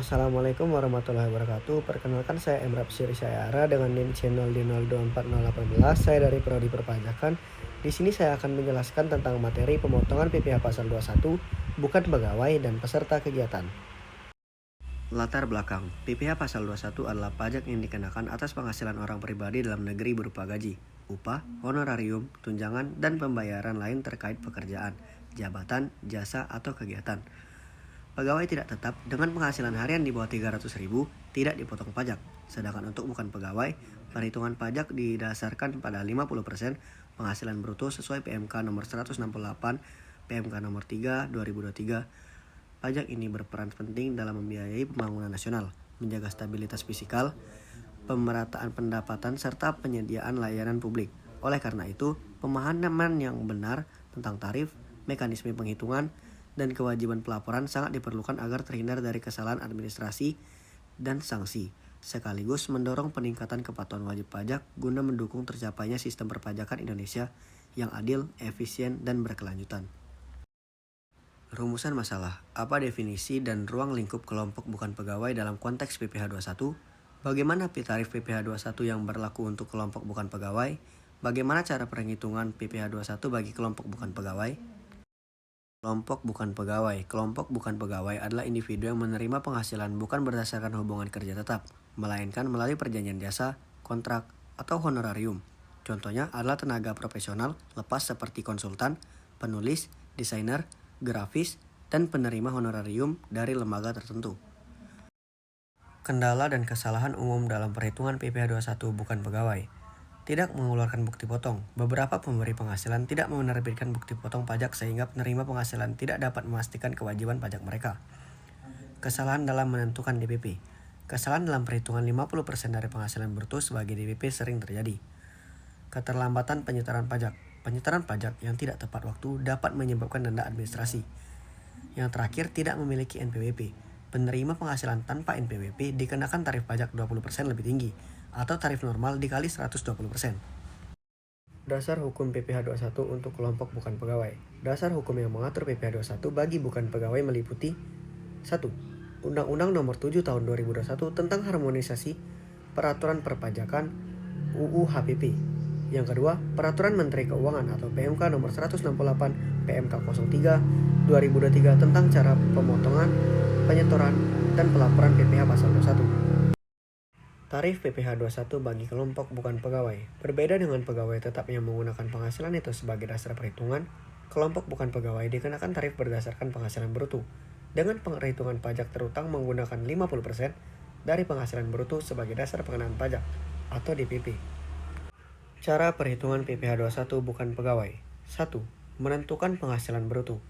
Assalamualaikum warahmatullahi wabarakatuh. Perkenalkan saya Emrap Syiri Syahara dengan NIM channel D024018. Saya dari Prodi Perpajakan. Di sini saya akan menjelaskan tentang materi pemotongan PPh pasal 21, bukan pegawai dan peserta kegiatan. Latar belakang, PPh pasal 21 adalah pajak yang dikenakan atas penghasilan orang pribadi dalam negeri berupa gaji, upah, honorarium, tunjangan, dan pembayaran lain terkait pekerjaan, jabatan, jasa, atau kegiatan. Pegawai tidak tetap dengan penghasilan harian di bawah 300.000 tidak dipotong pajak. Sedangkan untuk bukan pegawai, perhitungan pajak didasarkan pada 50% penghasilan bruto sesuai PMK nomor 168, PMK nomor 3 2023. Pajak ini berperan penting dalam membiayai pembangunan nasional, menjaga stabilitas fiskal, pemerataan pendapatan, serta penyediaan layanan publik. Oleh karena itu, pemahaman yang benar tentang tarif, mekanisme penghitungan, dan kewajiban pelaporan sangat diperlukan agar terhindar dari kesalahan administrasi dan sanksi, sekaligus mendorong peningkatan kepatuhan wajib pajak guna mendukung tercapainya sistem perpajakan Indonesia yang adil, efisien, dan berkelanjutan. Rumusan masalah, apa definisi dan ruang lingkup kelompok bukan pegawai dalam konteks PPh 21? Bagaimana tarif PPh 21 yang berlaku untuk kelompok bukan pegawai? Bagaimana cara perhitungan PPh 21 bagi kelompok bukan pegawai? Kelompok bukan pegawai. Kelompok bukan pegawai adalah individu yang menerima penghasilan bukan berdasarkan hubungan kerja tetap, melainkan melalui perjanjian jasa, kontrak, atau honorarium. Contohnya adalah tenaga profesional lepas seperti konsultan, penulis, desainer, grafis, dan penerima honorarium dari lembaga tertentu. Kendala dan kesalahan umum dalam perhitungan PPh 21 bukan pegawai. Tidak mengeluarkan bukti potong. Beberapa pemberi penghasilan tidak menerbitkan bukti potong pajak sehingga penerima penghasilan tidak dapat memastikan kewajiban pajak mereka. Kesalahan dalam menentukan DPP. Kesalahan dalam perhitungan 50% dari penghasilan bruto sebagai DPP sering terjadi. Keterlambatan penyetoran pajak. Penyetoran pajak yang tidak tepat waktu dapat menyebabkan denda administrasi. Yang terakhir, tidak memiliki NPWP. Penerima penghasilan tanpa NPWP dikenakan tarif pajak 20% lebih tinggi, atau tarif normal dikali 120%. Dasar hukum PPh 21 untuk kelompok bukan pegawai. Dasar hukum yang mengatur PPh 21 bagi bukan pegawai meliputi 1. Undang-Undang Nomor 7 Tahun 2021 tentang harmonisasi peraturan perpajakan UU HPP. Yang kedua, Peraturan Menteri Keuangan atau PMK Nomor 168 PMK 03 2023 tentang cara pemotongan, penyetoran, dan pelaporan PPh pasal 21. Tarif PPh 21 bagi kelompok bukan pegawai. Berbeda dengan pegawai tetap yang menggunakan penghasilan itu sebagai dasar perhitungan, kelompok bukan pegawai dikenakan tarif berdasarkan penghasilan bruto, dengan perhitungan pajak terutang menggunakan 50% dari penghasilan bruto sebagai dasar pengenaan pajak, atau DPP. Cara perhitungan PPh 21 bukan pegawai. 1. Menentukan penghasilan bruto.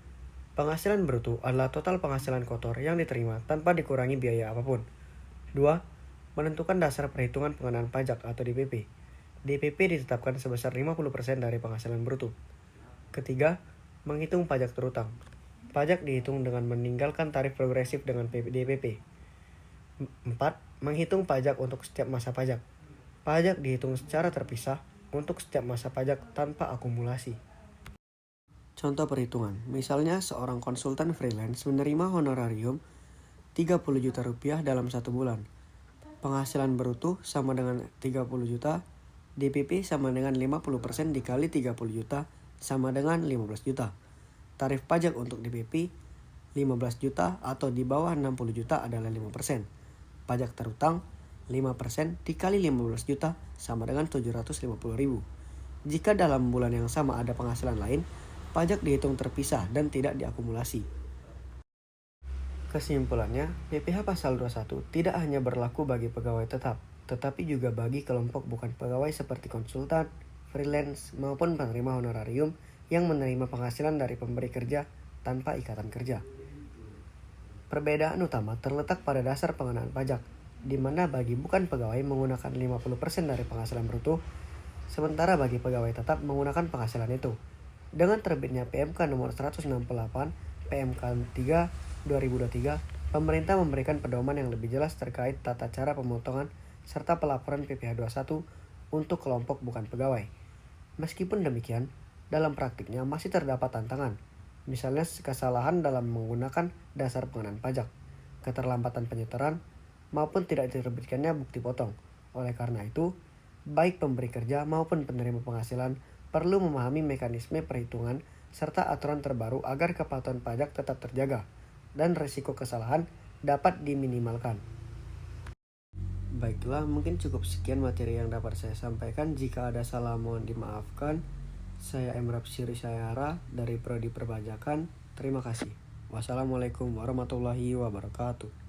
Penghasilan bruto adalah total penghasilan kotor yang diterima tanpa dikurangi biaya apapun. 2. Menentukan dasar perhitungan pengenaan pajak atau DPP. DPP ditetapkan sebesar 50% dari penghasilan bruto. Ketiga, menghitung pajak terutang. Pajak dihitung dengan meninggalkan tarif progresif dengan DPP. 4. Menghitung pajak untuk setiap masa pajak. Pajak dihitung secara terpisah untuk setiap masa pajak tanpa akumulasi. Contoh perhitungan, misalnya seorang konsultan freelance menerima honorarium 30 juta rupiah dalam 1 bulan. Penghasilan bruto sama dengan 30 juta, DPP sama dengan 50% dikali 30 juta sama dengan 15 juta. Tarif pajak untuk DPP 15 juta atau di bawah 60 juta adalah 5%. Pajak terutang 5% dikali 15 juta sama dengan 750.000. Jika dalam bulan yang sama ada penghasilan lain, pajak dihitung terpisah dan tidak diakumulasi. Kesimpulannya, PPh pasal 21 tidak hanya berlaku bagi pegawai tetap, tetapi juga bagi kelompok bukan pegawai seperti konsultan, freelance, maupun penerima honorarium yang menerima penghasilan dari pemberi kerja tanpa ikatan kerja. Perbedaan utama terletak pada dasar pengenaan pajak, di mana bagi bukan pegawai menggunakan 50% dari penghasilan bruto, sementara bagi pegawai tetap menggunakan penghasilan itu. Dengan terbitnya PMK nomor 168, PMK 3 2023, pemerintah memberikan pedoman yang lebih jelas terkait tata cara pemotongan serta pelaporan PPh 21 untuk kelompok bukan pegawai. Meskipun demikian, dalam praktiknya masih terdapat tantangan, misalnya kesalahan dalam menggunakan dasar pengenaan pajak. keterlambatan penyetoran, maupun tidak diterbitkannya bukti potong. Oleh karena itu, baik pemberi kerja maupun penerima penghasilan perlu memahami mekanisme perhitungan serta aturan terbaru agar kepatuhan pajak tetap terjaga dan risiko kesalahan dapat diminimalkan. Baiklah, mungkin cukup sekian materi yang dapat saya sampaikan. Jika ada salah mohon dimaafkan. Saya Emrap Siri Sayara dari Prodi Perpajakan. Terima kasih. Wassalamualaikum warahmatullahi wabarakatuh.